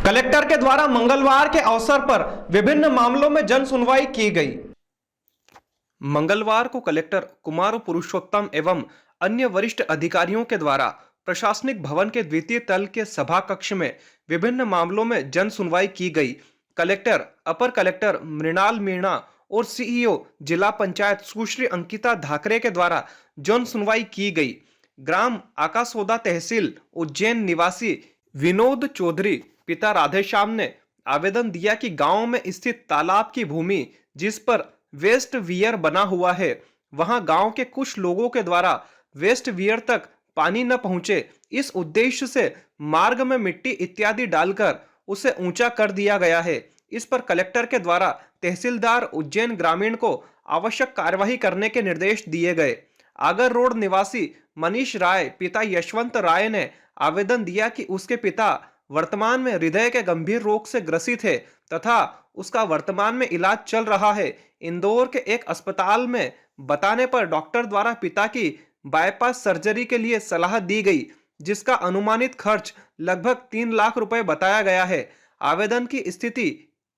Collector के द्वारा मंगलवार के अवसर पर विभिन्न मामलों में जन सुनवाई की गई। मंगलवार को कलेक्टर कुमार पुरुषोत्तम एवं अन्य वरिष्ठ अधिकारियों के द्वारा प्रशासनिक भवन के द्वितीय तल के सभा कक्ष में विभिन्न मामलों में जन सुनवाई की गई। कलेक्टर, अपर कलेक्टर मृणाल मीणा और सीईओ जिला पंचायत सुश्री अंकिता धाकरे के द्वारा जन सुनवाई की गई। ग्राम आकाशोदा तहसील उज्जैन निवासी विनोद चौधरी पिता राधेश्याम ने आवेदन दिया कि गांव में स्थित तालाब की भूमि जिस पर वेस्ट वियर बना हुआ है, वहां गांव के कुछ लोगों के द्वारा वेस्ट वियर तक पानी न पहुंचे, इस उद्देश्य से मार्ग में मिट्टी इत्यादि डालकर उसे ऊंचा कर दिया गया है। इस पर कलेक्टर के द्वारा तहसीलदार उज्जैन ग्रामीण को आवश्यक कार्यवाही करने के निर्देश दिए गए। आगर रोड निवासी मनीष राय पिता यशवंत राय ने आवेदन दिया कि उसके पिता वर्तमान में हृदय के गंभीर रोग से ग्रसित है तथा उसका वर्तमान में इलाज चल रहा है। इंदौर के एक अस्पताल में बताने पर डॉक्टर द्वारा पिता की बाईपास सर्जरी के लिए सलाह दी गई, जिसका अनुमानित खर्च लगभग 3 लाख रुपए बताया गया है। आवेदन की स्थिति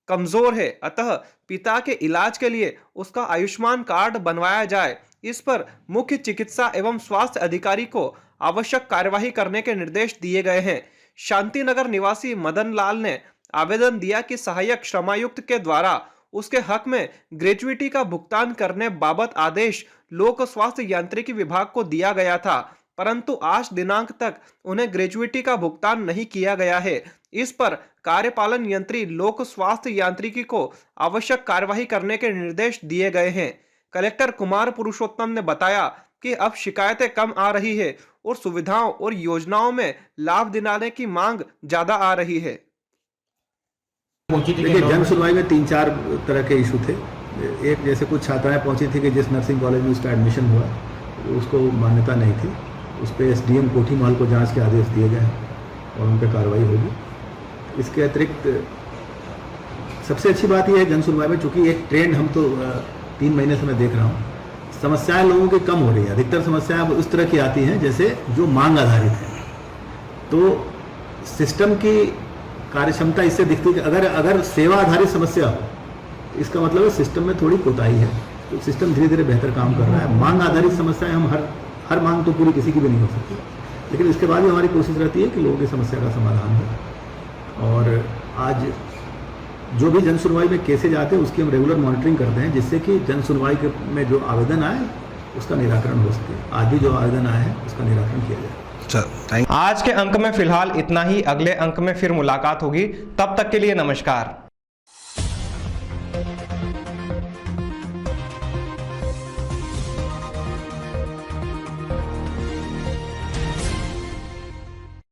कमजोर है, अतः पिता के इलाज के लिए उसका आयुष्मान कार्ड बनवाया जाए। इस पर मुख्य चिकित्सा एवं स्वास्थ्य अधिकारी को आवश्यक कार्यवाही करने के निर्देश दिए गए हैं। शांतिनगर निवासी मदन लाल ने आवेदन दिया कि सहायक श्रमायुक्त के द्वारा उसके हक में ग्रेजुइटी का भुगतान करने बाबत आदेश लोक स्वास्थ्य यांत्रिकी विभाग को दिया गया था, परंतु आज दिनांक तक उन्हें ग्रेजुइटी का भुगतान नहीं किया गया है। इस पर कार्यपालन यंत्री लोक स्वास्थ्य यांत्रिकी को आवश्यक कार्यवाही करने के निर्देश दिए गए हैं। कलेक्टर कुमार पुरुषोत्तम ने बताया कि अब शिकायतें कम आ रही है और सुविधाओं और योजनाओं में लाभ दिलाने की मांग ज्यादा आ रही है। देखिए, जन सुनवाई में 3-4 तरह के इशू थे। एक, जैसे कुछ छात्राएं पहुंची थी कि जिस नर्सिंग कॉलेज में उसका एडमिशन हुआ उसको मान्यता नहीं थी, उस पर एसडीएम कोठीमाल को जांच के आदेश दिए गए और उन पर कार्रवाई होगी। इसके अतिरिक्त सबसे अच्छी बात यह है जन सुनवाई में, चूँकि एक ट्रेंड हम तो 3 महीने से मैं देख रहा हूँ, समस्याएं लोगों की कम हो रही है। अधिकतर समस्याएं अब उस तरह की आती हैं जैसे जो मांग आधारित है। तो सिस्टम की कार्यक्षमता इससे दिखती है कि अगर सेवा आधारित समस्या हो, इसका मतलब है सिस्टम में थोड़ी कोताही है। तो सिस्टम धीरे धीरे बेहतर काम कर रहा है। मांग आधारित समस्याएं, हम हर मांग तो पूरी किसी की भी नहीं हो सकती, लेकिन इसके बाद भी हमारी कोशिश रहती है कि लोगों की समस्या का समाधान हो। और आज जो भी जन सुनवाई में केसेज आते हैं उसकी हम रेगुलर मॉनिटरिंग करते हैं, जिससे कि जन सुनवाई में जो आवेदन आए उसका निराकरण हो सके। आज भी जो आवेदन आए हैं उसका निराकरण किया जाए। आज के अंक में फिलहाल इतना ही। अगले अंक में फिर मुलाकात होगी, तब तक के लिए नमस्कार।